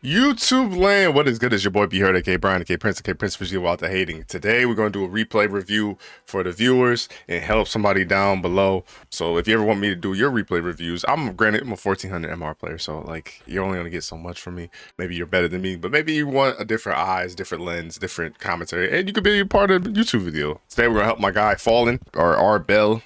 YouTube land, what is good? Is your boy B Heard, aka Brian, aka Prince, aka Prince for you out the hating. Today we're going to do a replay review for the viewers and help somebody down below. So if you ever want me to do your replay reviews, I'm a 1400 MR player, so like you're only gonna get so much from me. Maybe you're better than me, but maybe you want a different eyes, different lens, different commentary, and you could be a part of the YouTube video. Today we're gonna help my guy Fallen or R Bell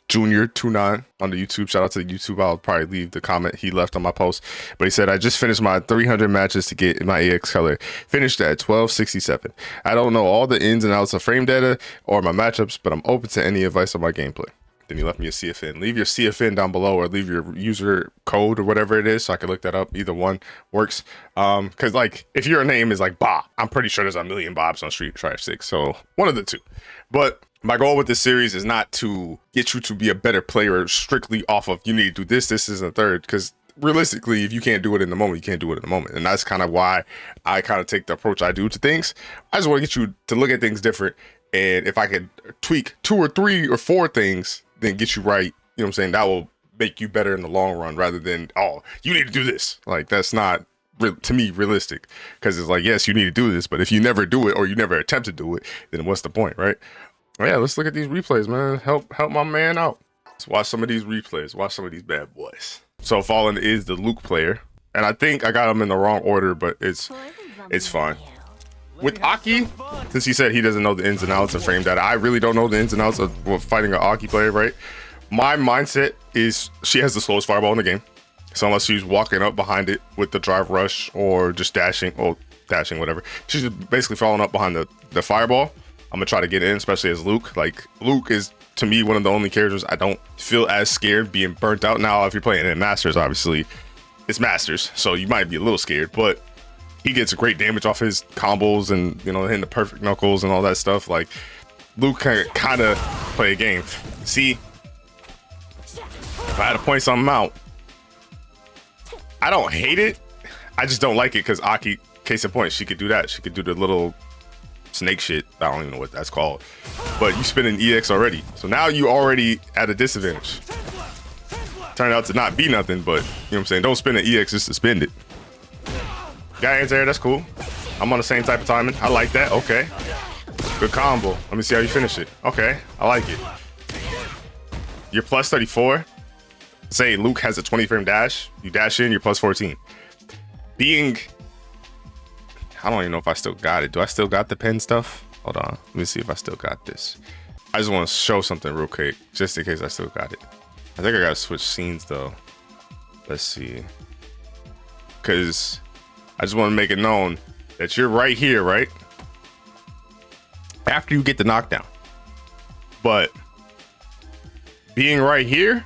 Junior 29 on the YouTube. Shout out to the YouTube. I'll probably leave the comment he left on my post, but he said, I just finished my 300 matches to get my AX color, finished at 1267. I don't know all the ins and outs of frame data or my matchups, but I'm open to any advice on my gameplay. Then he left me a CFN. Leave your CFN down below or leave your user code or whatever it is so I can look that up. Either one works. Because like if your name is like Bob, I'm pretty sure there's a million Bobs on Street Fighter 6, so one of the two. But my goal with this series is not to get you to be a better player strictly off of you need to do this, this is a third, because realistically, if you can't do it in the moment, you can't do it in the moment. And that's kind of why I kind of take the approach I do to things. I just want to get you to look at things different. And if I could tweak 2 or 3 or 4 things, then get you right, you know what I'm saying? That will make you better in the long run rather than, oh, you need to do this. Like, that's not, to me, realistic. Because it's like, yes, you need to do this, but if you never do it or you never attempt to do it, then what's the point, right? Yeah, let's look at these replays, man. Help my man out. Let's watch some of these replays. Watch some of these bad boys. So Fallen is the Luke player, and I think I got him in the wrong order, but it's fine. With Aki, since he said he doesn't know the ins and outs of frame data, I really don't know the ins and outs of fighting an Aki player, right? My mindset is she has the slowest fireball in the game, so unless she's walking up behind it with the drive rush or just dashing, whatever, she's basically falling up behind the fireball. I'm gonna try to get in, especially as Luke. Like, Luke is, to me, one of the only characters I don't feel as scared being burnt out. Now, if you're playing in Masters, obviously, it's Masters, so you might be a little scared, but he gets great damage off his combos and, you know, hitting the perfect knuckles and all that stuff. Like, Luke can kind of play a game. See, if I had to point something out, I don't hate it. I just don't like it because Aki, case in point, she could do that. She could do the little snake shit. I don't even know what that's called, but you spin an EX already, so now you already at a disadvantage. Turned out to not be nothing, but you know what I'm saying, don't spin an EX just to spend it. Got answer there, that's cool. I'm on the same type of timing. I like that. Okay, good combo. Let me see how you finish it. Okay, I like it. You're plus 34. Say Luke has a 20 frame dash, you dash in, you're plus 14. Being, I don't even know if I still got it. Do I still got the pen stuff? Hold on. Let me see if I still got this. I just want to show something real quick, just in case I still got it. I think I got to switch scenes, though. Let's see. Because I just want to make it known that you're right here, right? After you get the knockdown. But being right here,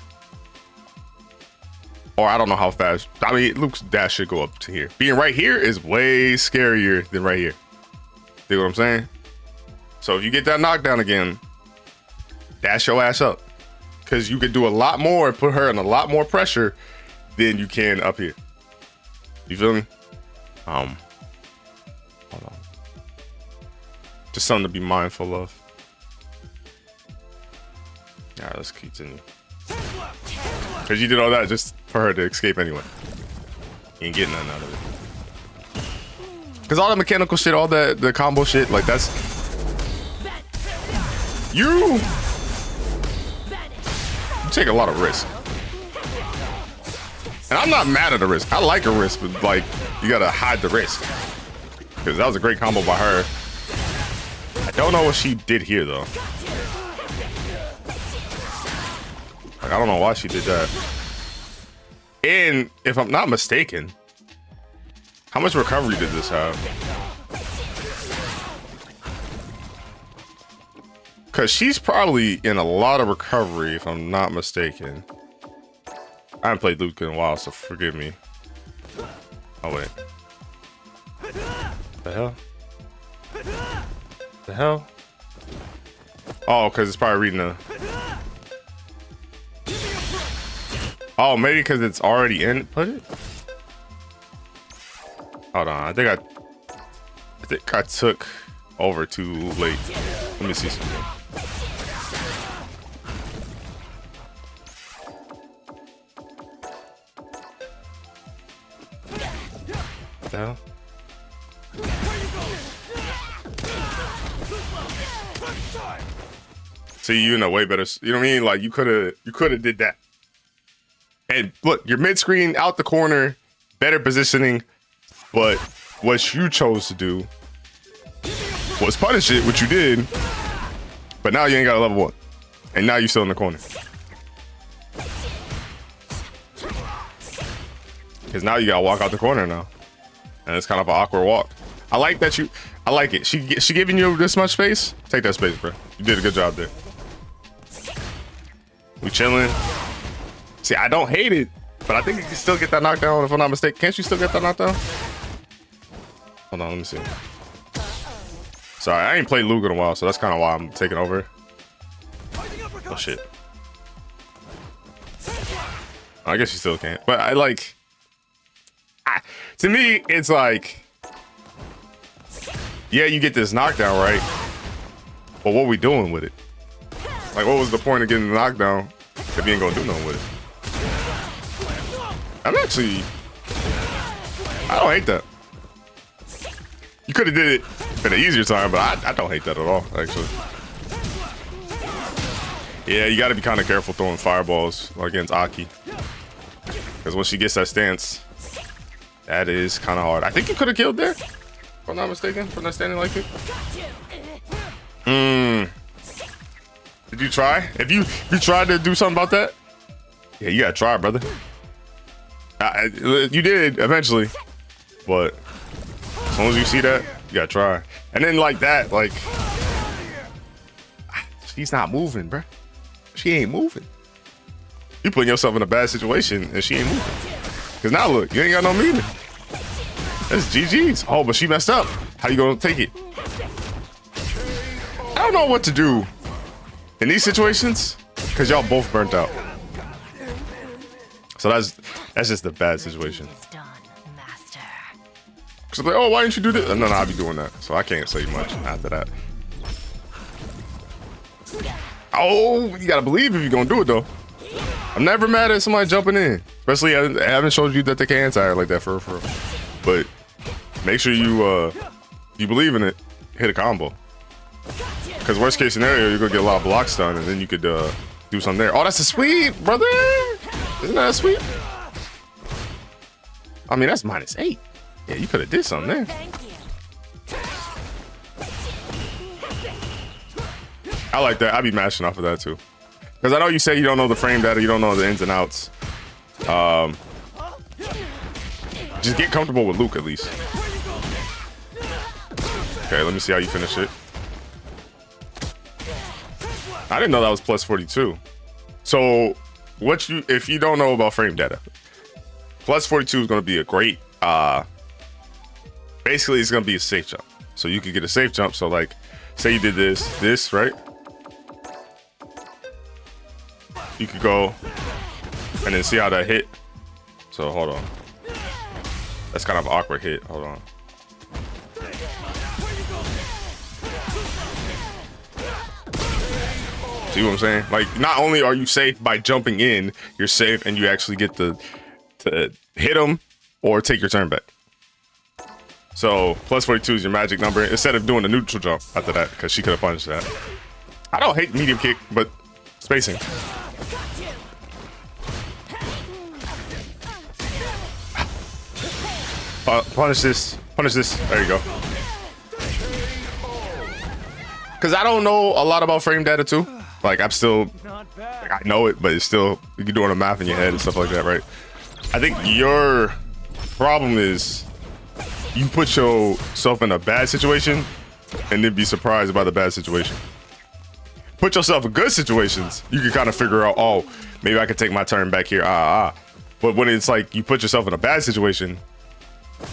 or I don't know how fast. I mean, Luke's dash should go up to here. Being right here is way scarier than right here. See what I'm saying? So if you get that knockdown again, dash your ass up. Because you can do a lot more and put her in a lot more pressure than you can up here. You feel me? Hold on. Just something to be mindful of. All right, let's continue. Because you did all that just for her to escape anyway. You ain't getting nothing out of it. Because all the mechanical shit, all the combo shit, like that's... You take a lot of risk. And I'm not mad at the risk. I like a risk, but like, you gotta hide the risk. Because that was a great combo by her. I don't know what she did here, though. Like, I don't know why she did that. And if I'm not mistaken, how much recovery did this have? Because she's probably in a lot of recovery, if I'm not mistaken. I haven't played Luke in a while, so forgive me. Oh, wait. The hell? The hell? Oh, because it's probably reading a... Oh, maybe because it's already in. Put it. Hold on. I think I took over too late. Let me see something. the hell? See, you in a way better. You know what I mean? Like you could have did that. And look, your mid screen out the corner, better positioning. But what you chose to do was punish it, which you did. But now you ain't got a level 1, and now you're still in the corner. Because now you gotta walk out the corner now, and it's kind of an awkward walk. I like that you. I like it. She giving you this much space. Take that space, bro. You did a good job there. We chilling. See, I don't hate it, but I think you can still get that knockdown if I'm not mistaken. Can't you still get that knockdown? Hold on, let me see. Sorry, I ain't played Luke in a while, so that's kind of why I'm taking over. Oh shit. I guess you still can't, but I like. To me, it's like, yeah, you get this knockdown, right? But what we doing with it? Like, what was the point of getting the knockdown if you ain't gonna do nothing with it? I'm actually, I don't hate that. You could have did it in an easier time, but I don't hate that at all, actually. Yeah, you got to be kind of careful throwing fireballs against Aki, because when she gets that stance, that is kind of hard. I think you could have killed there, if I'm not mistaken, from that standing like it. Did you try? If you tried to do something about that, yeah, you gotta try, brother. You did eventually, but as long as you see that, you gotta try. And then like that, like, she's not moving, bro. She ain't moving. You putting yourself in a bad situation and she ain't moving. Cause now look, you ain't got no meaning. That's GG's. Oh, but she messed up. How you gonna take it? I don't know what to do in these situations, cause y'all both burnt out. So that's just the bad situation. Cause I'm like, oh, why didn't you do this? No, I'll be doing that. So I can't say much after that. Oh, you gotta believe if you're gonna do it though. I'm never mad at somebody jumping in, especially I haven't showed you that they can anti like that for real. But make sure you believe in it, hit a combo. Because worst case scenario, you're gonna get a lot of blocks done, and then you could do something there. Oh, that's a sweep, brother. Isn't that a sweep? I mean, that's -8. Yeah, you could have did something there. I like that. I be mashing off of that too. Because I know you say you don't know the frame data, you don't know the ins and outs. Just get comfortable with Luke at least. Okay, let me see how you finish it. I didn't know that was +42. So if you don't know about frame data, +42 is going to be a great, basically it's going to be a safe jump. So you could get a safe jump. So like, say you did this, right? You could go and then see how that hit. So hold on. That's kind of an awkward hit. Hold on. See what I'm saying? Like, not only are you safe by jumping in, you're safe and you actually get to hit them or take your turn back. So +42 is your magic number instead of doing a neutral jump after that, because she could have punished that. I don't hate medium kick, but spacing. Punish this. There you go. Because I don't know a lot about frame data too. Like, I'm still, like, I know it, but it's still, you're doing a math in your head and stuff like that, right? I think your problem is you put yourself in a bad situation and then be surprised by the bad situation. Put yourself in good situations, you can kind of figure out, oh, maybe I could take my turn back here, But when it's like you put yourself in a bad situation,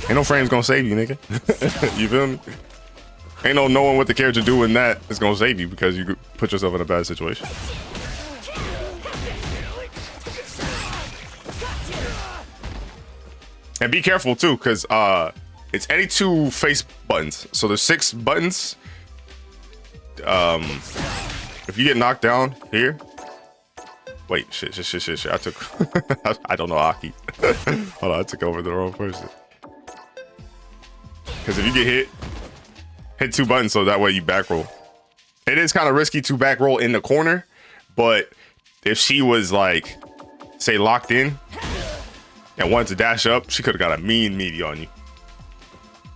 ain't no frame's gonna save you, nigga. You feel me? Ain't no knowing what the character do in that is gonna save you because you put yourself in a bad situation. And be careful too, because it's any 2 face buttons. So there's 6 buttons. If you get knocked down here, wait, shit. I took, I don't know Aki. Hold on, I took over the wrong person. Because if you get hit 2 buttons so that way you back roll. It is kind of risky to back roll in the corner, but if she was like, say, locked in and wanted to dash up, she could have got a mean meaty on you.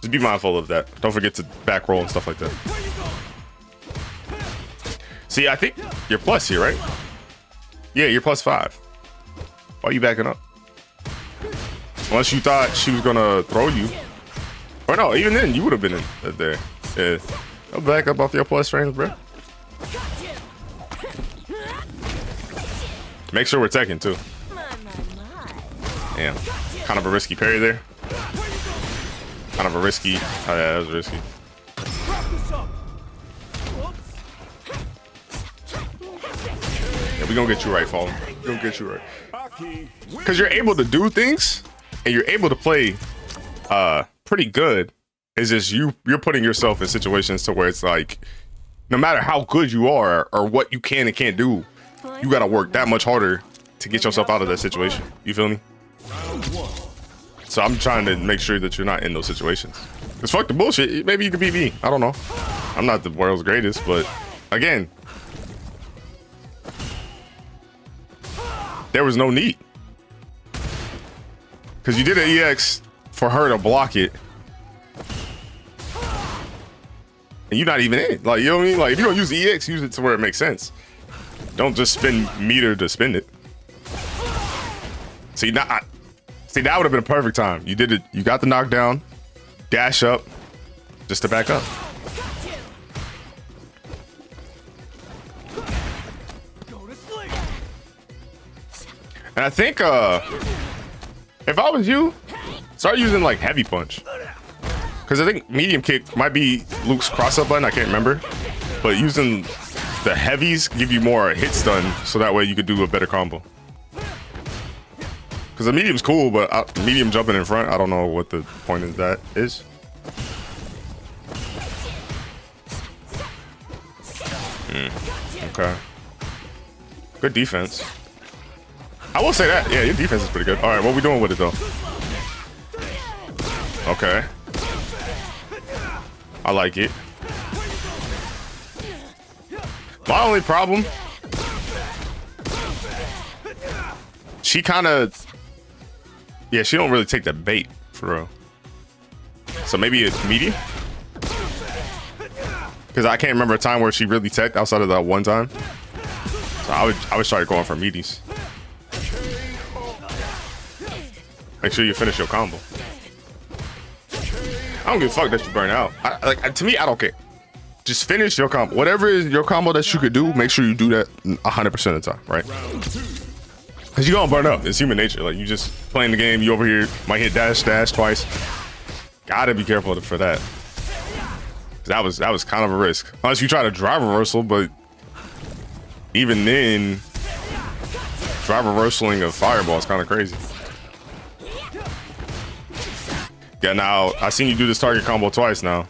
Just be mindful of that. Don't forget to back roll and stuff like that. See, I think you're plus here, right? Yeah, you're +5. Why are you backing up? Unless you thought she was gonna throw you. Or no, even then, you would have been in there. Yeah. I'll back up off your plus frames, bro. Make sure we're teching, too. Damn. Kind of a risky parry there. Kind of a risky. Oh, yeah, that was risky. Yeah, we gonna get you right, Fallen. We gonna get you right. Because you're able to do things, and you're able to play pretty good. It's just you're putting yourself in situations to where it's like, no matter how good you are or what you can and can't do, you gotta work that much harder to get yourself out of that situation. You feel me? So I'm trying to make sure that you're not in those situations. Cause fuck the bullshit. Maybe you could beat me. I don't know. I'm not the world's greatest, but again, there was no need. Cause you did an EX for her to block it. And you're not even in. Like, you know what I mean? Like, if you're gonna use EX, use it to where it makes sense. Don't just spend meter to spend it. See, that would have been a perfect time. You did it. You got the knockdown, dash up, just to back up. And I think if I was you, start using like heavy punch. Because I think medium kick might be Luke's cross-up button. I can't remember. But using the heavies give you more hit stun, so that way you could do a better combo. Because the medium's cool, but medium jumping in front, I don't know what the point of that is. Okay. Good defense. I will say that. Yeah, your defense is pretty good. All right, what are we doing with it, though? Okay. I like it. My only problem, she kind of, yeah, she don't really take the bait for real. So maybe it's medium, because I can't remember a time where she really teched outside of that one time. So I would start going for meaties. Make sure you finish your combo. I don't give a fuck that you burn out. To me, I don't care. Just finish your combo. Whatever is your combo that you could do, make sure you do that 100% of the time, right? Because you're gonna burn up. It's human nature. Like, you just playing the game, you over here, might hit dash twice. Gotta be careful for that. That was kind of a risk. Unless you try to drive reversal, but even then, drive reversaling a fireball is kind of crazy. Yeah, now I seen you do this target combo twice now.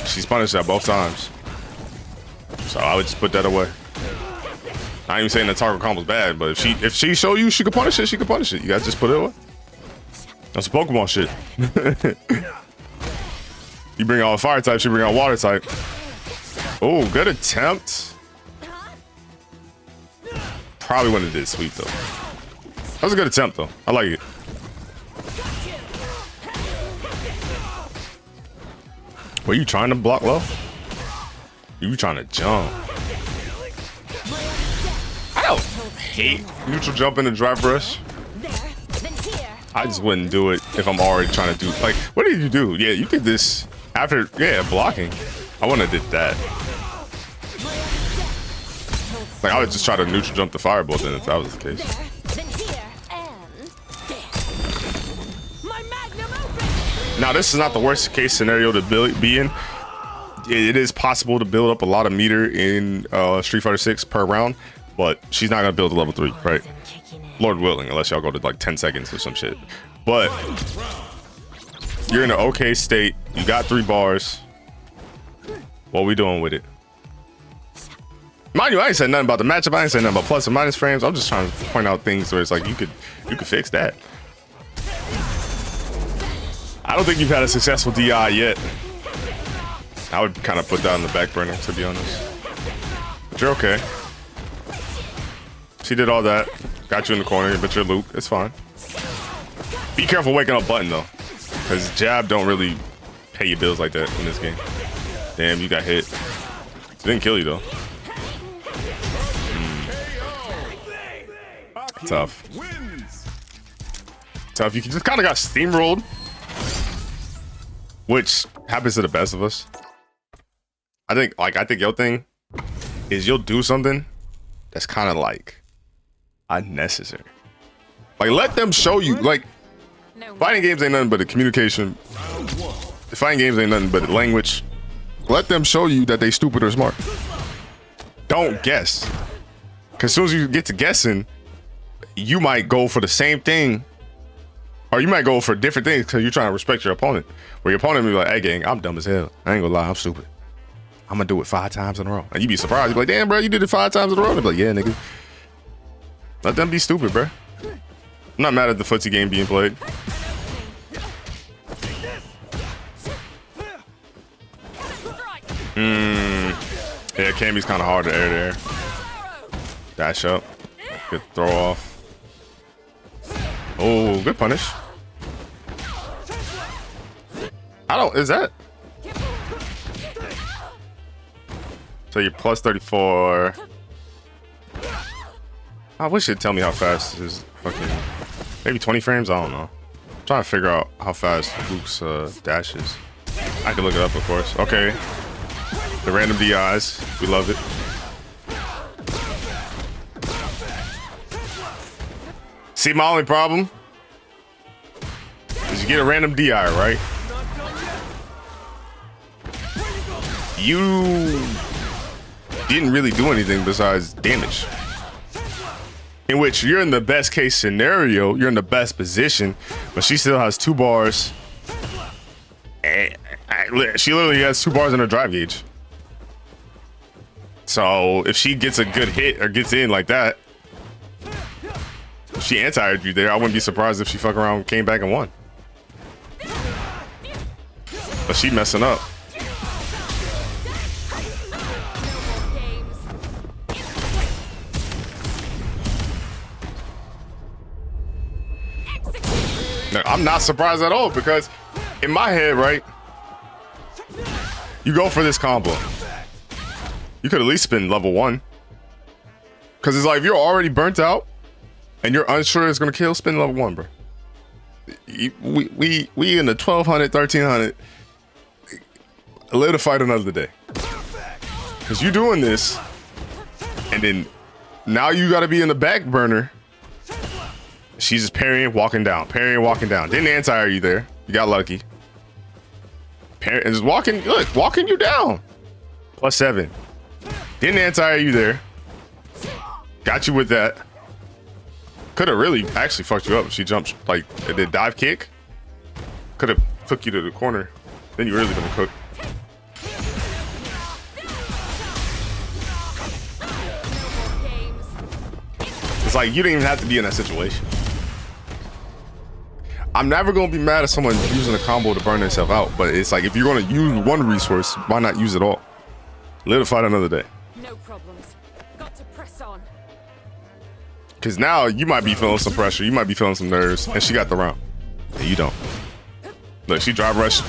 She's punished that both times. So I would just put that away. I ain't even saying the target combo's bad, but if she show you she could punish it, she could punish it. You gotta just put it away. That's Pokemon shit. You bring out fire type, she bring out water type. Oh, good attempt. Probably wouldn't have did sweep though. That was a good attempt though. I like it. Were you trying to block low? You were trying to jump. I don't hate neutral jump in the drive rush. I just wouldn't do it if I'm already trying to do, like, what did you do? Yeah, you did this after, yeah, blocking. I wouldn't have did that. Like, I would just try to neutral jump the fireball then if that was the case. Now, this is not the worst case scenario to be in. It is possible to build up a lot of meter in Street Fighter 6 per round, but she's not gonna build a level 3, right? Lord willing, unless y'all go to like 10 seconds or some shit. But you're in an okay state. You got 3 bars. What we doing with it? Mind you, I ain't saying nothing about the matchup. I ain't saying nothing about plus and minus frames. I'm just trying to point out things where it's like you could fix that. I don't think you've had a successful DI yet. I would kind of put that on the back burner, to be honest. But you're okay. She did all that. Got you in the corner, but you're Luke. It's fine. Be careful waking up button, though. Because jab don't really pay your bills like that in this game. Damn, you got hit. It didn't kill you, though. Tough. Tough. You just kind of got steamrolled. Which happens to the best of us. I think your thing is you'll do something that's kind of like unnecessary. Like, let them show you. Like, fighting games ain't nothing but a communication. Fighting games ain't nothing but a language. Let them show you that they stupid or smart. Don't guess. Because as soon as you get to guessing, you might go for the same thing. Or you might go for different things because you're trying to respect your opponent. Where your opponent will be like, hey, gang, I'm dumb as hell. I ain't gonna lie, I'm stupid. I'm gonna do it 5 times in a row. And you be surprised. You be like, damn, bro, you did it 5 times in a row. They be like, yeah, nigga. Let them be stupid, bro. I'm not mad at the footsie game being played. Yeah, Cammy's kind of hard to air there. Dash up. Good throw off. Oh, good punish. Is that? So you're plus 34. I wish it'd tell me how fast this fucking, maybe 20 frames? I don't know. I'm trying to figure out how fast Luke's dash is. I can look it up, of course. Okay. The random DIs. We love it. See, my only problem is you get a random DI, right? You didn't really do anything besides damage. In which you're in the best case scenario, you're in the best position, but she still has 2 bars. And she literally has 2 bars in her drive gauge. So if she gets a good hit or gets in like that, if she anti-aired you there, I wouldn't be surprised if she fuck around, came back and won. But she messing up. Now, I'm not surprised at all because in my head, right, you go for this combo. You could at least spin level 1. Because it's like, if you're already burnt out and you're unsure it's going to kill, spin level 1, bro. We in the 1200, 1300. Live to fight another day. Because you're doing this, and then now you got to be in the back burner. She's just parrying, walking down, parrying, walking down. Didn't anti-air you there. You got lucky. And just walking, look, walking you down. Plus 7. Didn't anti-air you there. Got you with that. Could have really actually fucked you up if she jumped, like, did dive kick. Could have took you to the corner. Then you're really gonna cook. It's like you didn't even have to be in that situation. I'm never gonna be mad at someone using a combo to burn themselves out, but it's like if you're gonna use one resource, why not use it all? Live to fight another day. No problems. Got to press on. Cause now you might be feeling some pressure, you might be feeling some nerves, and she got the round. And you don't. Look, she drive rush.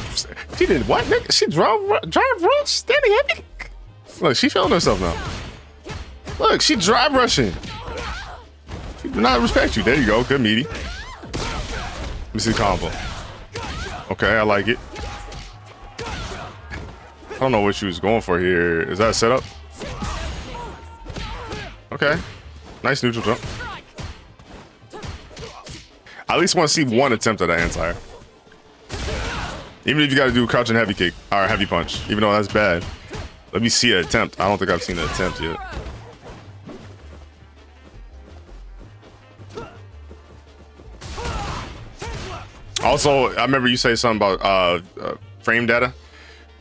She did what, nigga? She drive rush, standing heavy. Look, she feeling herself now. Look, she drive rushing. She do not respect you. There you go. Good meaty. Let me see the combo. Okay, I like it. I don't know what she was going for here. Is that a setup? Okay. Nice neutral jump. I at least want to see one attempt at that anti-air. Even if you got to do a crouching heavy kick or heavy punch, even though that's bad. Let me see an attempt. I don't think I've seen an attempt yet. Also, I remember you say something about frame data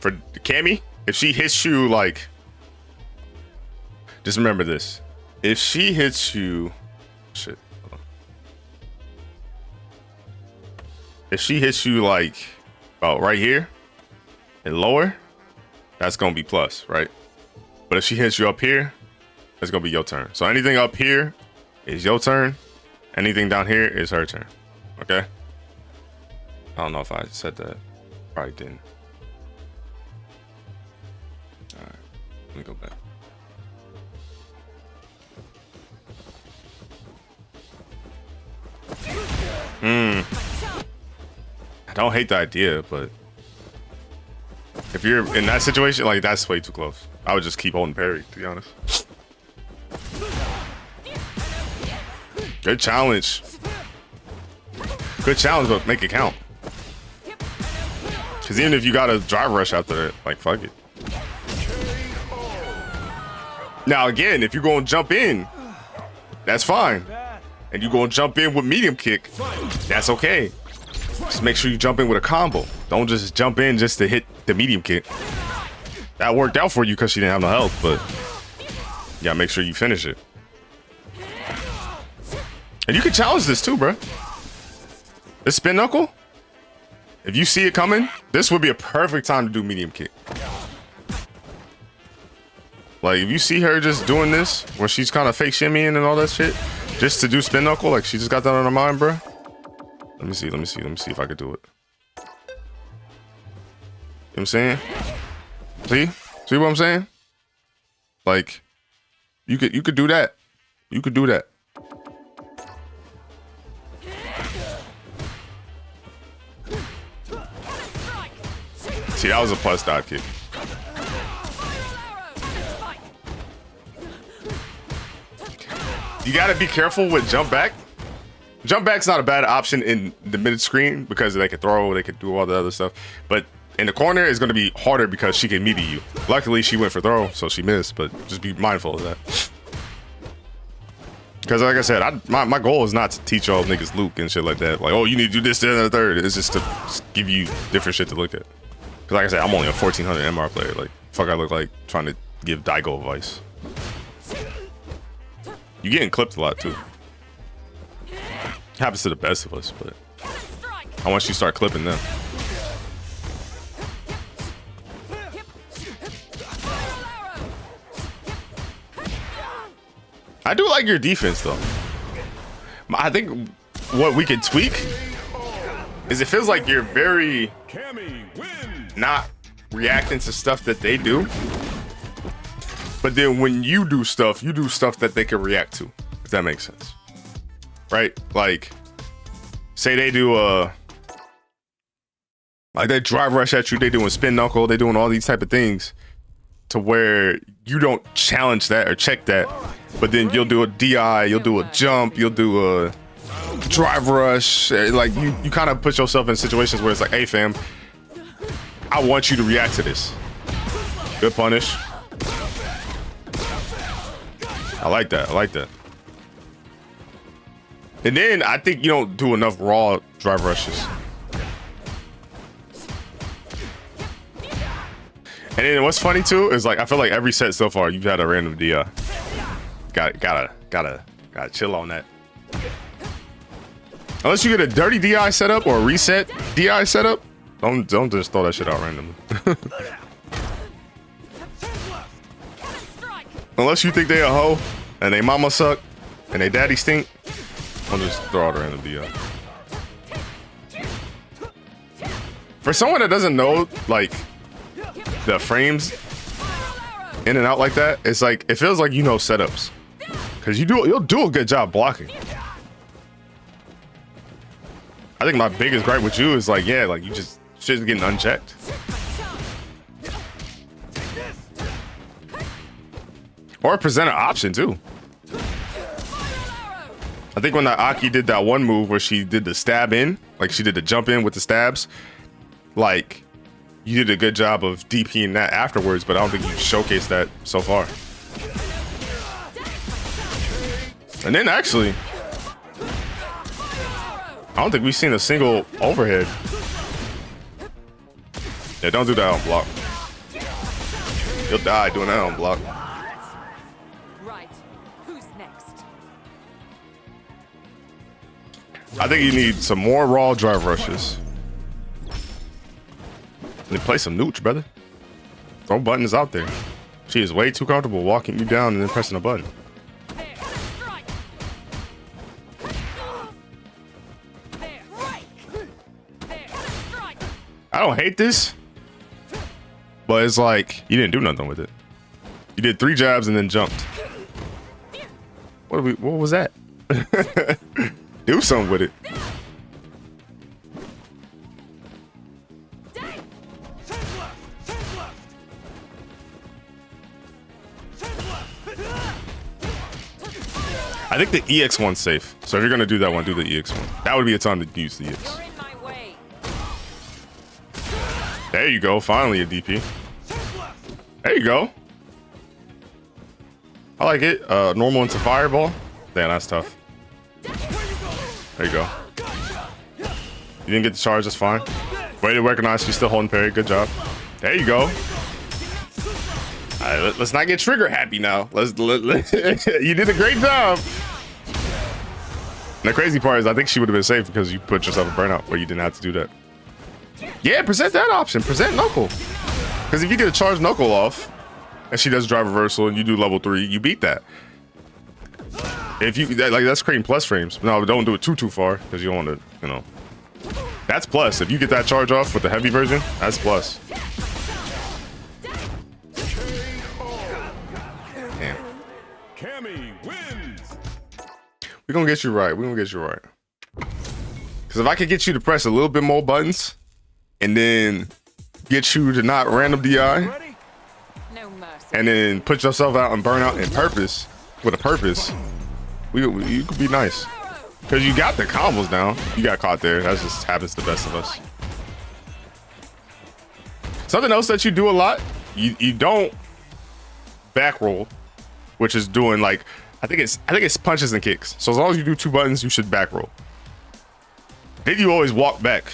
for Cammy. If she hits you, like, just remember this. If she hits you, shit. Hold on. If she hits you like Oh, right here and lower, that's gonna be plus, right? But if she hits you up here, it's gonna be your turn. So anything up here is your turn. Anything down here is her turn. Okay. I don't know if I said that. Probably didn't. All right. Let me go back. I don't hate the idea, but if you're in that situation, like that's way too close. I would just keep holding parry, to be honest. Good challenge. Good challenge, but make it count. Because even if you got a drive rush after it, like, fuck it. Now, again, if you're going to jump in, that's fine. And you're going to jump in with medium kick, that's okay. Just make sure you jump in with a combo. Don't just jump in just to hit the medium kick. That worked out for you because she didn't have no health, but you gotta make sure you finish it. And you can challenge this too, bro. This spin knuckle, if you see it coming, this would be a perfect time to do medium kick. Like, if you see her just doing this, when she's kind of fake shimmying and all that shit, just to do spin knuckle, like she just got that on her mind, bro. Let me see if I could do it. You know what I'm saying? See what I'm saying? Like, you could do that. You could do that. See, that was a plus dot kick. You gotta be careful with jump back. Jump back's not a bad option in the mid screen because they can throw, they can do all the other stuff. But in the corner, it's gonna be harder because she can melee you. Luckily, she went for throw, so she missed. But just be mindful of that. Because like I said, my goal is not to teach all niggas Luke and shit like that. Like, oh, you need to do this, that, and the third. It's just to give you different shit to look at. Because like I said, I'm only a 1400 MR player. Like, fuck I look like trying to give Daigo advice. You getting clipped a lot too. Happens to the best of us, but I want you to start clipping them. I do like your defense though. I think what we could tweak is it feels like you're very not reacting to stuff that they do. But then when you do stuff that they can react to, if that makes sense. Right? Like, say they do like they drive rush at you, they doing spin knuckle, they doing all these type of things to where you don't challenge that or check that, but then you'll do a DI, you'll do a jump, you'll do a drive rush. Like you kind of put yourself in situations where it's like, hey fam, I want you to react to this. Good punish. I like that. I like that. And then I think you don't do enough raw drive rushes. And then what's funny too is like I feel like every set so far you've had a random DI. Gotta chill on that. Unless you get a dirty DI setup or a reset DI setup, don't just throw that shit out randomly. Unless you think they a hoe and they mama suck and they daddy stink, I'll just throw out a random DI. For someone that doesn't know like the frames in and out like that, it's like it feels like you know setups because you'll do a good job blocking. I think my biggest gripe with you is like, yeah, like you just shit's getting unchecked. Or present an option too. I think when that Aki did that one move where she did the stab in, like she did the jump in with the stabs, like you did a good job of DPing that afterwards, but I don't think you showcased that so far. And then actually, I don't think we've seen a single overhead. Yeah, don't do that on block. You'll die doing that on block. Right. Who's next? I think you need some more raw drive rushes. Then play some nooch, brother. Throw buttons out there. She is way too comfortable walking you down and then pressing a button. I don't hate this, but it's like you didn't do nothing with it. You did 3 jabs and then jumped. What was that? Do something with it. I think the EX one's safe. So if you're gonna do that one, do the EX one. That would be a time to use the EX. There you go. Finally a DP. There you go. I like it. Normal into fireball. Damn, that's tough. There you go. You didn't get the charge. That's fine. Way to recognize she's still holding parry. Good job. There you go. All right, let's not get trigger happy now. You did a great job. And the crazy part is I think she would have been safe because you put yourself in burnout where you didn't have to do that. Yeah, present that option. Present knuckle. Because if you get a charged knuckle off and she does drive reversal and you do level 3, you beat that. If you like, that's creating plus frames. No, don't do it too far because you don't want to, you know. That's plus. If you get that charge off with the heavy version, that's plus. Damn. Cammy wins. We're gonna get you right. We're gonna get you right. Because if I could get you to press a little bit more buttons and then get you to not random DI No mercy. and then put yourself out and burn out in purpose with a purpose, you could be nice. Because you got the combos down. You got caught there. That just happens to the best of us. Something else that you do a lot, you don't back roll, which is doing like I think it's punches and kicks. So as long as you do 2 buttons, you should back roll. Then you always walk back.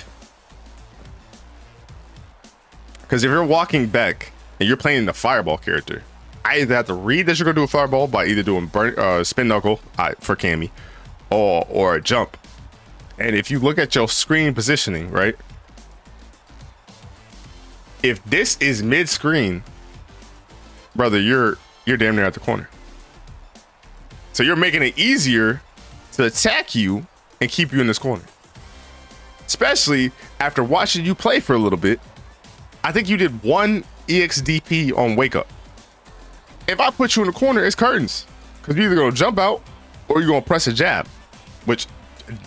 Because if you're walking back and you're playing the fireball character, I either have to read that you're gonna do a fireball by either doing spin knuckle for Cammy or a jump. And if you look at your screen positioning, right? If this is mid-screen, brother, you're damn near at the corner. So you're making it easier to attack you and keep you in this corner. Especially after watching you play for a little bit. I think you did 1 EXDP on wake up. If I put you in the corner, it's curtains. Because you're either going to jump out or you're going to press a jab. Which,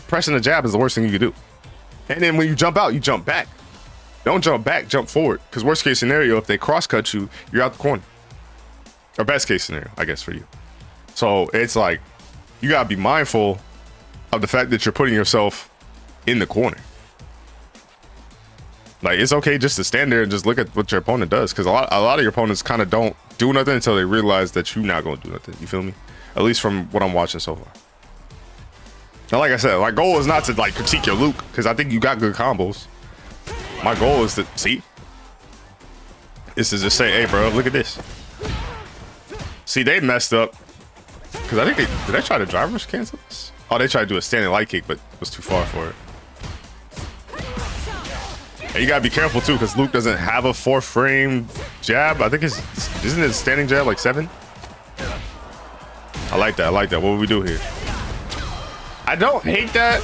pressing a jab is the worst thing you can do. And then when you jump out, you jump back. Don't jump back, jump forward. Because worst case scenario, if they cross cut you, you're out the corner. Or best case scenario, I guess, for you. So it's like, you got to be mindful of the fact that you're putting yourself in the corner. Like, it's okay just to stand there and just look at what your opponent does. Because a lot of your opponents kind of don't do nothing until they realize that you're not going to do nothing. You feel me? At least from what I'm watching so far. Now, like I said, my goal is not to like critique your Luke, because I think you got good combos. My goal is to see. Is to just say, hey, bro, look at this. See, they messed up. Because I think did they try to drivers cancel this? Oh, they tried to do a standing light kick, but it was too far for it. And you gotta be careful too, because Luke doesn't have a 4th frame jab. I think isn't it a standing jab like 7? I like that. I like that. What would we do here? I don't hate that.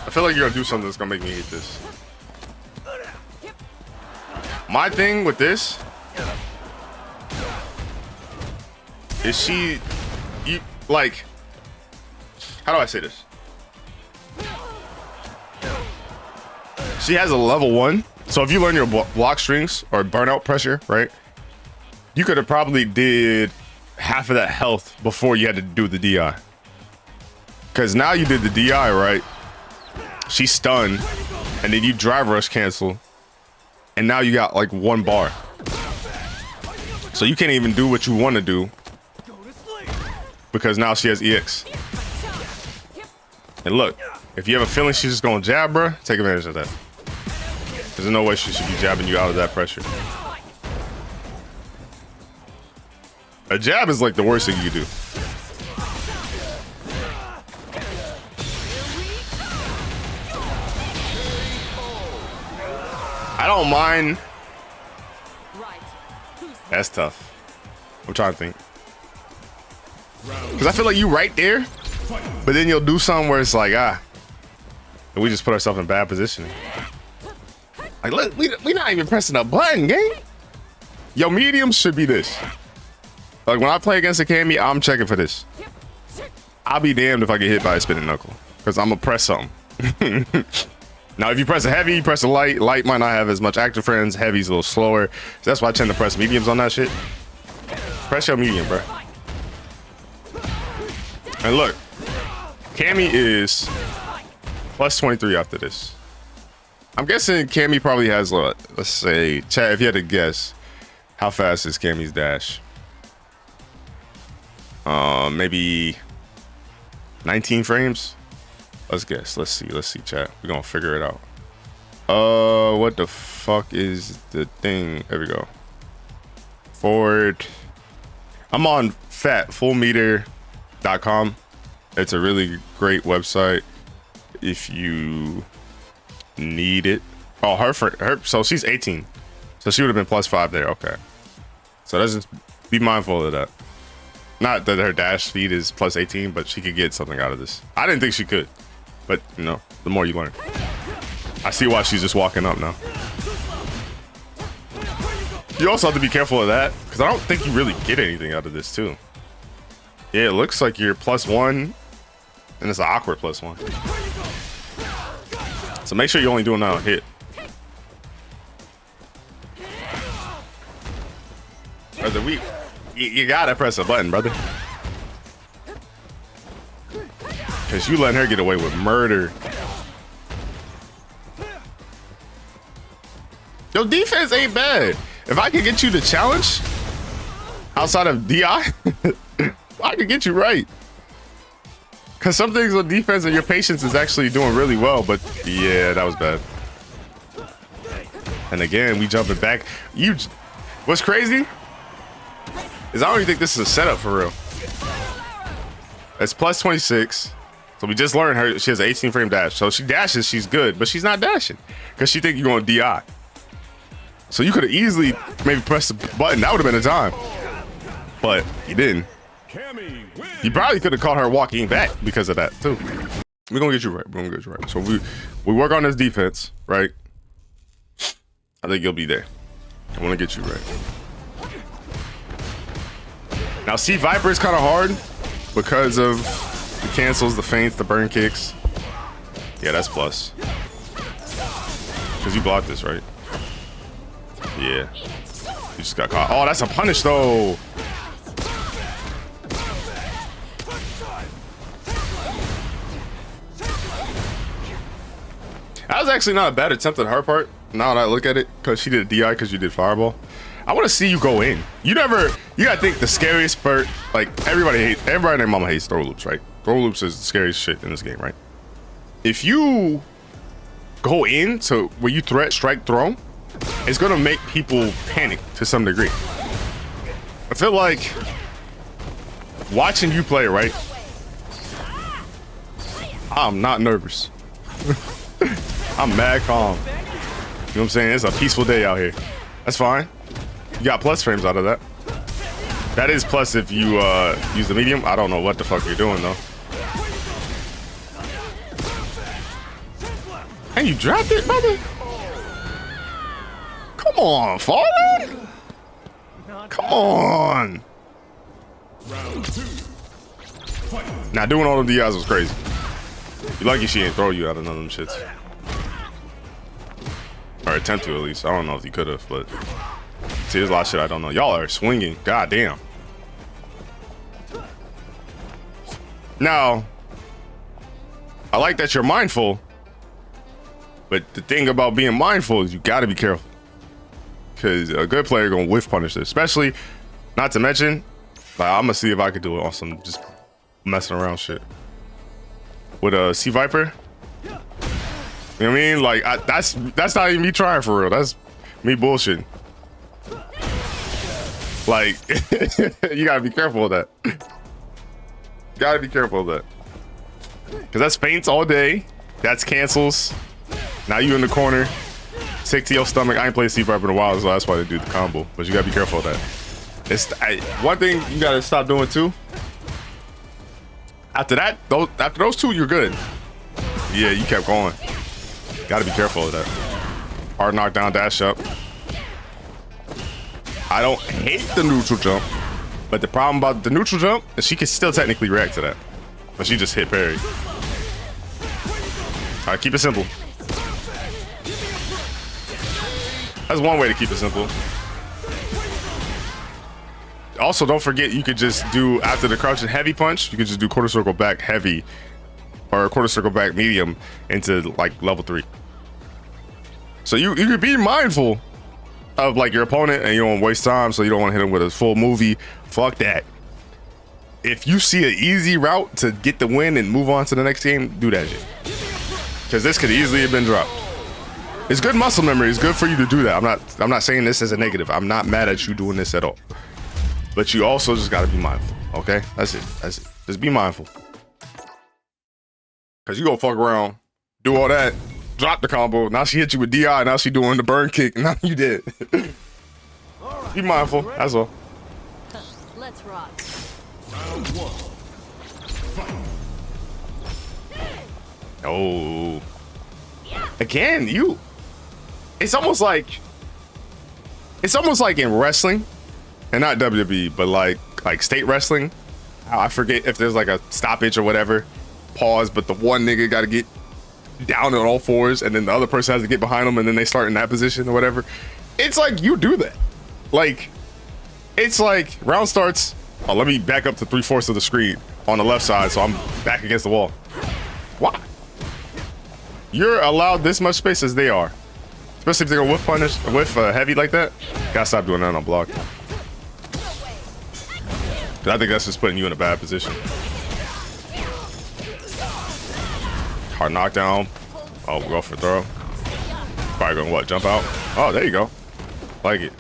I feel like you're gonna do something that's gonna make me hate this. My thing with this is you like, how do I say this? She has a level 1. So if you learn your block strings or burnout pressure, right? You could have probably did half of that health before you had to do the DI. Because now you did the DI, right? She's stunned. And then you drive rush cancel. And now you got like 1 bar. So you can't even do what you want to do. Because now she has EX. And look, if you have a feeling she's just going to jab, bro, take advantage of that. There's no way she should be jabbing you out of that pressure. A jab is like the worst thing you can do. I don't mind. Right. Who's That's tough. I'm trying to think. Because I feel like you right there, but then you'll do something where it's like, and we just put ourselves in bad positioning. Like, look, we not even pressing a button, gang. Yo, medium should be this. Like, when I play against a Cammy, I'm checking for this. I'll be damned if I get hit by a spinning knuckle, because I'm going to press something. Now, if you press a heavy, you press a light. Light might not have as much active friends. Heavy's a little slower. So that's why I tend to press mediums on that shit. Press your medium, bro. And look, Cammy is plus 23 after this. I'm guessing Cammy probably has, let's say, chat, if you had to guess, how fast is Cammy's dash? Maybe 19 frames? Let's guess. Let's see, chat. We're gonna figure it out. What the fuck is the thing? There we go. Forward. I'm on fatfullmeter.com. It's a really great website if you need it. Oh, her so she's 18. So she would have been +5 there. Okay. So let's just be mindful of that. Not that her dash speed is +18, but she could get something out of this. I didn't think she could, but you know, the more you learn. I see why she's just walking up now. You also have to be careful of that, because I don't think you really get anything out of this too. Yeah, it looks like you're +1, and it's an awkward +1. So make sure you're only doing that on hit. Brother, you gotta press a button, brother. Because you letting her get away with murder. Your defense ain't bad. If I could get you to challenge outside of DI, I could get you right. Because some things on defense and your patience is actually doing really well, but yeah, that was bad. And again, we jumping back. What's crazy is I don't even think this is a setup for real. It's +26. So we just learned her. She has an 18 frame dash. So she dashes, she's good, but she's not dashing because she think you're going DI. So you could have easily maybe pressed the button. That would have been a time, but you didn't. You probably could have caught her walking back because of that too. We're gonna get you right. We're gonna get you right. So we work on this defense, right? I think you'll be there. I want to get you right. Now, see, Viper is kind of hard because of the cancels, the feints, the burn kicks. Yeah, that's plus. Because you blocked this, right? Yeah. You just got caught. Oh, that's a punish, though. That was actually not a bad attempt on her part. Now that I look at it, because she did a DI because you did fireball. I want to see you go in. You gotta think the scariest part, like everybody and their mama hates throw loops, right? Throw loops is the scariest shit in this game, right? If you go in to where you threat, strike, throw, it's gonna make people panic to some degree. I feel like watching you play, right? I'm not nervous. I'm mad calm. You know what I'm saying? It's a peaceful day out here. That's fine. You got plus frames out of that. That is plus if you use the medium. I don't know what the fuck you're doing though. And you dropped it, brother? Come on, Fallen. Come on. Now doing all the DIs was crazy. You lucky she didn't throw you out of none of them shits. Or attempt to, at least. I don't know if he could have, but see, there's a lot of shit I don't know. Y'all are swinging. God damn. Now, I like that you're mindful, but the thing about being mindful is you got to be careful, because a good player gonna whiff punish this, especially, not to mention, like, I'm gonna see if I could do it on some just messing around shit with a Sea Viper. You know what I mean? Like, that's not even me trying for real. That's me bullshitting. Like, you gotta be careful of that. Gotta be careful of that. Because that's feints all day. That's cancels. Now you in the corner. Sick to your stomach. I ain't played Steve Viper in a while, so that's why they do the combo. But you gotta be careful of that. One thing you gotta stop doing too. After those two, you're good. Yeah, you kept going. Gotta be careful of that. Hard knockdown, dash up. I don't hate the neutral jump, but the problem about the neutral jump is she can still technically react to that. But she just hit parry. All right, keep it simple. That's one way to keep it simple. Also, don't forget you could just do, after the crouch and heavy punch, you could just do quarter circle back heavy or quarter circle back medium into like level 3. So you could be mindful of like your opponent and you don't waste time, so you don't want to hit him with a full movie. Fuck that. If you see an easy route to get the win and move on to the next game, do that shit. Because this could easily have been dropped. It's good muscle memory. It's good for you to do that. I'm not saying this as a negative. I'm not mad at you doing this at all. But you also just gotta be mindful. Okay? That's it. That's it. Just be mindful. Cause you gonna fuck around, do all that, drop the combo. Now she hit you with DI. Now she doing the burn kick. Now you did. Be mindful. That's all. Let's rock. Round 1. Fight. Oh. Again, you. It's almost like in wrestling, and not WWE, but like state wrestling. I forget if there's like a stoppage or whatever, pause, but the one nigga got to get down on all fours, and then the other person has to get behind them, and then they start in that position or whatever. It's like you do that. Like, it's like round starts. Oh, let me back up to 3/4 of the screen on the left side, so I'm back against the wall. Why? You're allowed this much space as they are, especially if they're gonna whiff heavy like that. Gotta stop doing that on block. Cause I think that's just putting you in a bad position. Hard knockdown. Oh, we'll go for throw. Probably gonna what? Jump out. Oh, there you go. Like it.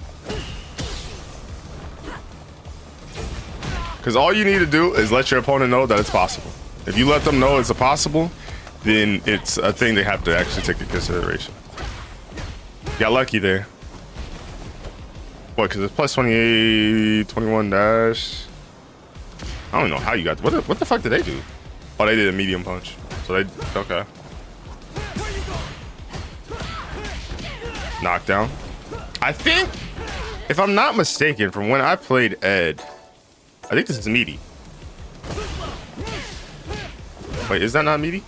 Cause all you need to do is let your opponent know that it's possible. If you let them know it's possible, then it's a thing they have to actually take into consideration. Got lucky there. What, because it's plus 28, 21 dash. I don't know how you got, what the fuck did they do? Oh, they did a medium punch. So they, okay. Knockdown. I think, if I'm not mistaken, from when I played Ed, I think this is meaty. Wait, is that not meaty?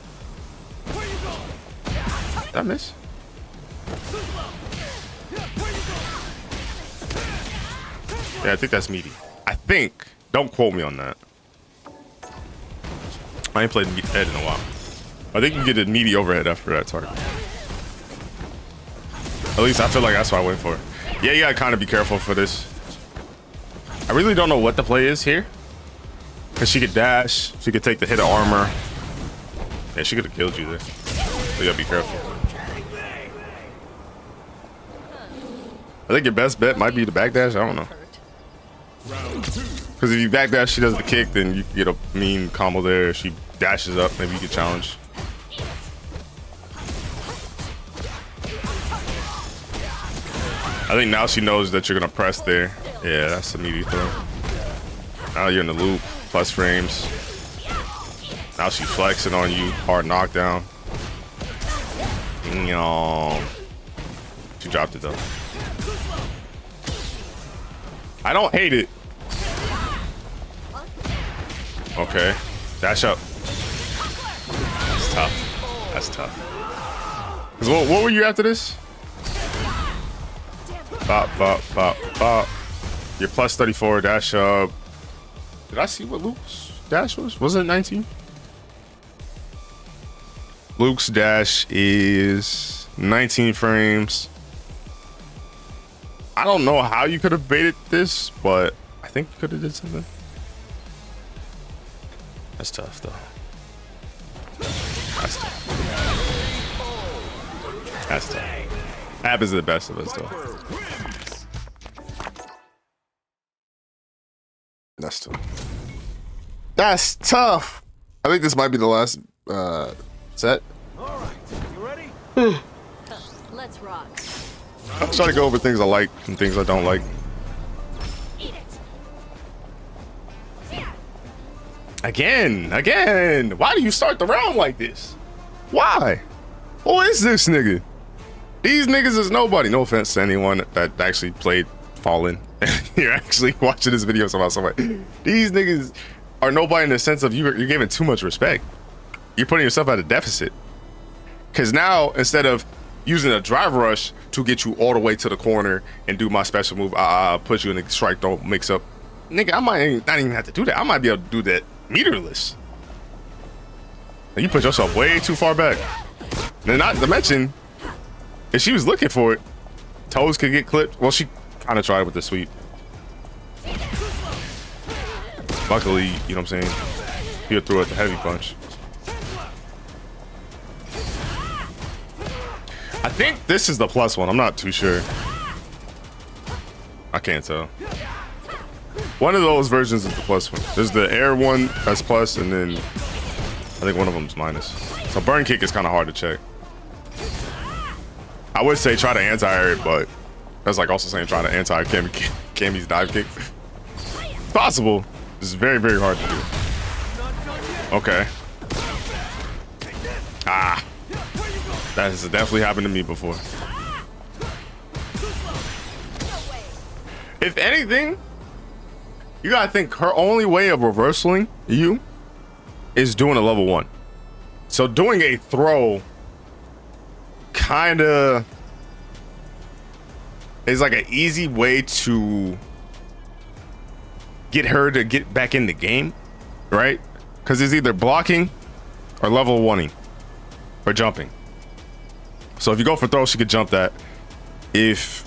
Did I miss? Yeah, I think that's meaty. I think. Don't quote me on that. I ain't played Ed in a while. I think you get a meaty overhead after that target. At least I feel like that's what I went for. Yeah, you gotta kind of be careful for this. I really don't know what the play is here. Because she could dash. She could take the hit of armor. Yeah, she could have killed you there. So you gotta be careful. I think your best bet might be the backdash. I don't know. Because if you backdash, she does the kick, then you can get a mean combo there. If she dashes up, maybe you can challenge. I think now she knows that you're gonna press there. Yeah, that's the immediate throw. Now you're in the loop, plus frames. Now she's flexing on you, hard knockdown. She dropped it though. I don't hate it. Okay, dash up. That's tough. That's tough. 'Cause what were you after this? Bop, bop, bop, bop. You're plus 34, dash up. Did I see what Luke's dash was? Was it 19? Luke's dash is 19 frames. I don't know how you could have baited this, but I think you could have did something. That's tough, though. That's tough. That's tough. Ab is the best of us, though. That's tough. That's tough. I think this might be the last set. All right, you ready? Let's rock. I try to go over things I like and things I don't like. Eat it. Again. Why do you start the round like this? Why? Who is this nigga? These niggas is nobody. No offense to anyone that actually played Fallen. You're actually watching this video somehow, some way. These niggas are nobody in the sense of you're giving too much respect. You're putting yourself at a deficit. Because now, instead of using a drive rush to get you all the way to the corner and do my special move, put you in the strike, don't mix up. Nigga, I might not even have to do that. I might be able to do that meterless. And you put yourself way too far back. And not to mention, if she was looking for it, toes could get clipped. Well, she kind of tried with the sweep. Luckily, you know what I'm saying, he threw it the heavy punch. I think this is the plus one. I'm not too sure. I can't tell. One of those versions is the plus one. There's the air one that's plus, and then I think one of them's minus. So burn kick is kind of hard to check. I would say try to anti-air it, but that's like also saying try to anti-Cammy's dive kick. It's possible. It's very, very hard to do. Okay. Ah. That has definitely happened to me before. If anything, you gotta think her only way of reversing you is doing a level 1. So doing a throw kinda is like an easy way to get her to get back in the game, right? Because it's either blocking or level 1ing or jumping. So if you go for throw, she could jump that. If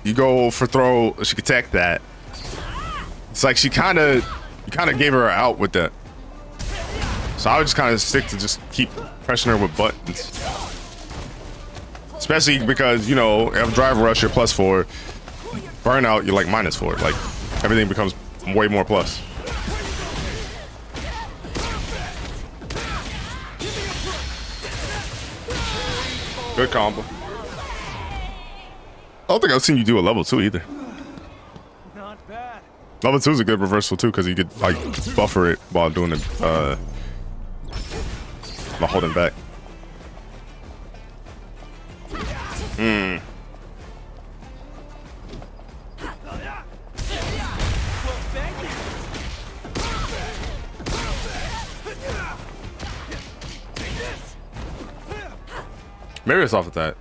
you go for throw, she could tech that. It's like you kind of gave her out with that. So I would just kind of stick to just keep pressuring her with buttons. Especially because, you know, if drive rush, you're +4. Burnout, you're like -4. Like everything becomes way more plus. Good combo. I don't think I've seen you do a level 2 either. Not bad. Level 2 is a good reversal too, because you could like buffer it while doing it, while holding back. Maybe it's off of that.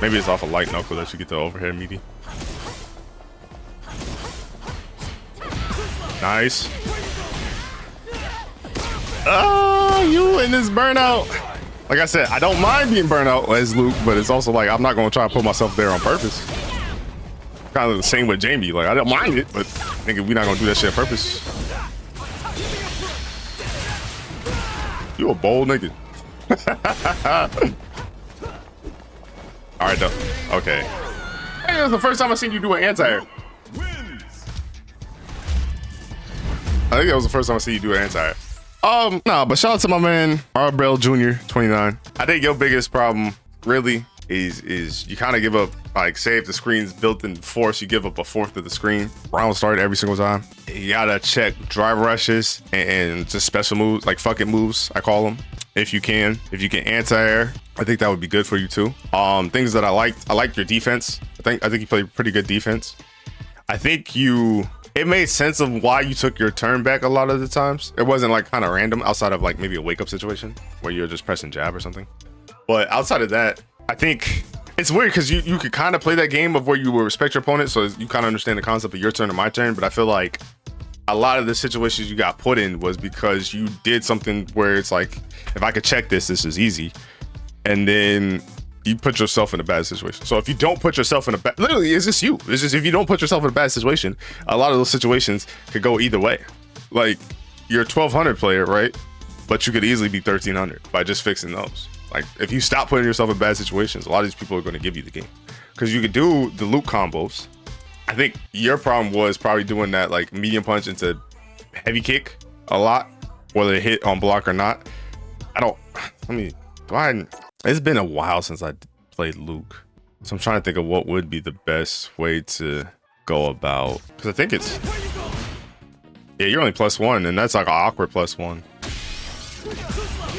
Maybe it's off a light knuckle that you get the overhead meaty. Nice. Oh, you in this burnout. Like I said, I don't mind being burnout as Luke, but it's also like I'm not gonna try to put myself there on purpose. Kind of the same with Jamie. Like I don't mind it, but nigga, we're not gonna do that shit on purpose. You a bold nigga. All right, though. Okay. Hey, that's the first time I seen you do an anti-air. I think that was the first time I seen you do an anti-air. Nah, but shout out to my man Arbel Jr. 29. I think your biggest problem really is you kind of give up, like, say if the screen's built in force, you give up 1/4 of the screen. Round start every single time. You gotta check drive rushes and just special moves, like fucking moves, I call them. If you can anti-air, I think that would be good for you too. Things that I liked your defense. I think you played pretty good defense. I think it made sense of why you took your turn back a lot of the times. It wasn't like kind of random outside of like maybe a wake up situation where you're just pressing jab or something. But outside of that, I think it's weird because you could kind of play that game of where you will respect your opponent, so you kind of understand the concept of your turn and my turn. But I feel like a lot of the situations you got put in was because you did something where it's like, if I could check this is easy. And then you put yourself in a bad situation. So if you don't put yourself in a bad, literally, it's just you. It's just, if you don't put yourself in a bad situation, a lot of those situations could go either way. Like, you're a 1200 player, right? But you could easily be 1300 by just fixing those. Like, if you stop putting yourself in bad situations, a lot of these people are going to give you the game. Because you could do the loop combos. I think your problem was probably doing that, like, medium punch into heavy kick a lot, whether it hit on block or not. It's been a while since I played Luke. So I'm trying to think of what would be the best way to go about, because I think it's, yeah, you're only +1, and that's like an awkward +1.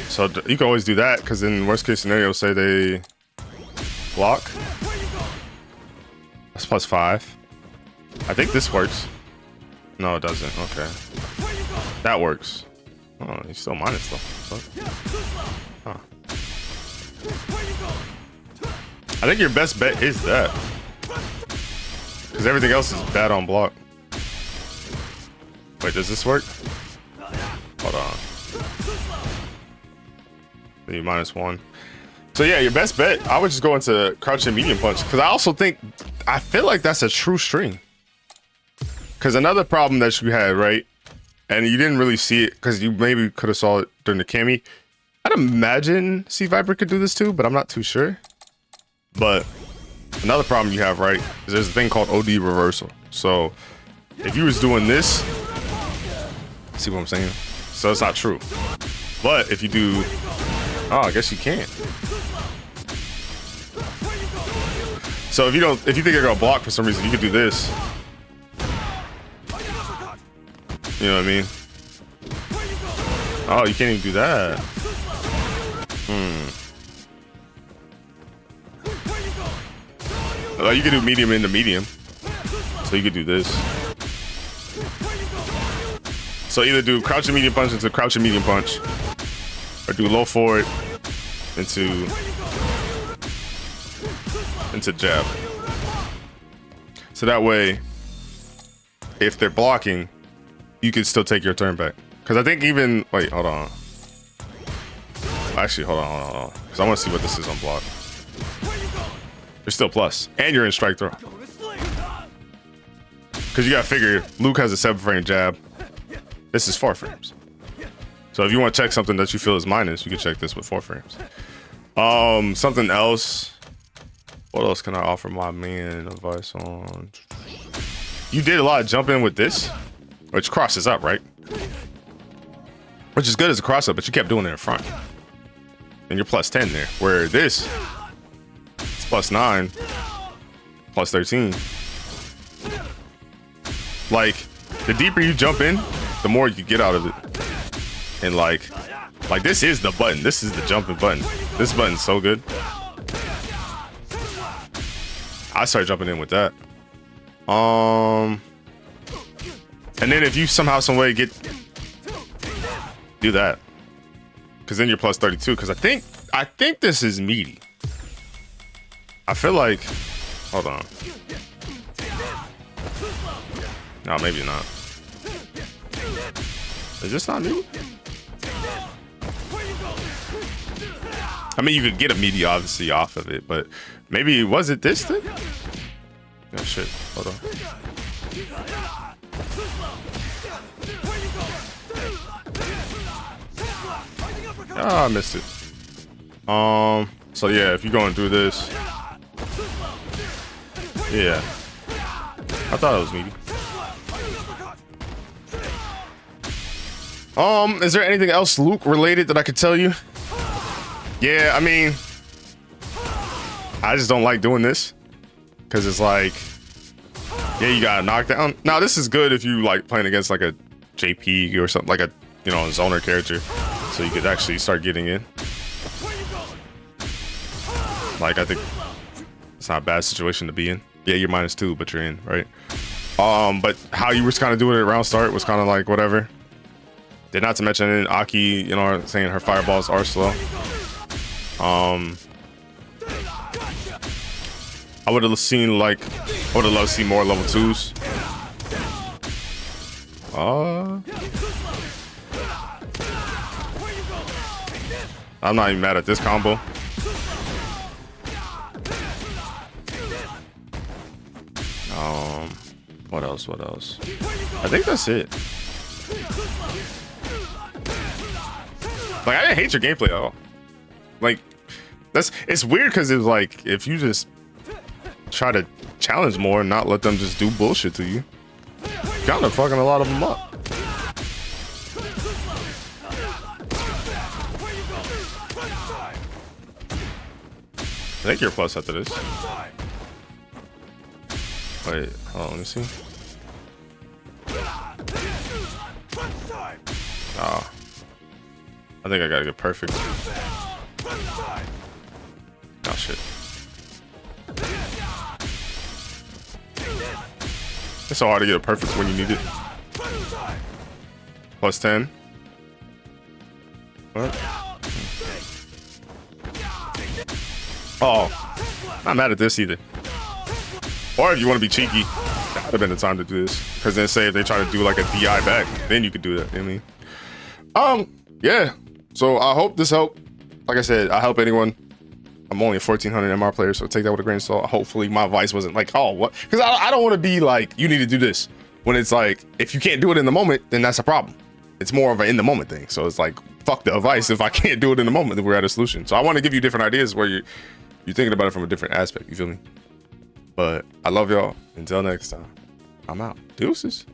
So you can always do that, because in worst case scenario, say they block. That's +5. I think this works. No, it doesn't. Okay. That works. Oh, he's still minus though. Huh. I think your best bet is that. Because everything else is bad on block. Wait, does this work? Hold on. You -1. So yeah, your best bet, I would just go into crouch and medium punch. Because I feel like that's a true string. Because another problem that you had, right? And you didn't really see it because you maybe could have saw it during the Cammy. I'd imagine Sea Viper could do this too, but I'm not too sure. But another problem you have, right, is there's a thing called OD reversal. So if you was doing this, see what I'm saying? So it's not true. But if you do, oh, I guess you can't. So if you think you're gonna block for some reason, you could do this. You know what I mean? Oh, you can't even do that. You could do medium into medium. So you could do this. So either do crouch and medium punch into crouch and medium punch, or do low forward into jab. So that way, if they're blocking, you can still take your turn back. Because I think even, wait, hold on. Actually, hold on. Because I want to see what this is on block. You're still plus. And you're in strike throw. Because you got to figure, Luke has a 7-frame jab. This is 4 frames. So if you want to check something that you feel is minus, you can check this with 4 frames. Something else. What else can I offer my man advice on? You did a lot of jumping with this, which crosses up, right? Which is good as a cross up, but you kept doing it in front. And you're +10 there. Where this, it's +9, +13. Like, the deeper you jump in, the more you get out of it. And like this is the button. This is the jumping button. This button's so good. I started jumping in with that. And then if you somehow, some way do that, because then you're +32. Because I think this is meaty. I feel like, hold on. No, maybe not. Is this not meaty? I mean, you could get a meaty obviously off of it, but maybe was it this thing? Oh shit, hold on. Oh, I missed it. So yeah, if you're going through this, yeah, I thought it was meaty. Is there anything else Luke related that I could tell you? Yeah, I mean, I just don't like doing this because it's like, yeah, you got a knockdown. Now this is good if you like playing against like a JP or something, like a, you know, a zoner character, so you could actually start getting in. Like, I think it's not a bad situation to be in. Yeah, you're -2, but you're in, right? But how you were kind of doing it around start was kind of like whatever. Did not to mention Aki, you know, saying her fireballs are slow. I would have loved to see more level 2s. I'm not even mad at this combo. What else? I think that's it. Like, I didn't hate your gameplay at all. Like, it's weird because it was like, if you just try to challenge more and not let them just do bullshit to you, kind of fucking a lot of them up. think you're plus after this. Wait, hold on, let me see. Oh. I think I gotta get perfect. Oh shit. It's so hard to get a perfect when you need it. Plus 10. What? Oh, not mad at this either. Or if you want to be cheeky, that would have been the time to do this. Because then say if they try to do like a DI back, then you could do that. You know what I mean? Yeah. So I hope this helped. Like I said, I help anyone. I'm only a 1400 MR player, so take that with a grain of salt. Hopefully my advice wasn't like, oh, what? Because I don't want to be like, you need to do this. When it's like, if you can't do it in the moment, then that's a problem. It's more of an in the moment thing. So it's like, fuck the advice. If I can't do it in the moment, then we're at a solution. So I want to give you different ideas where you're thinking about it from a different aspect. You feel me? But I love y'all. Until next time, I'm out. Deuces.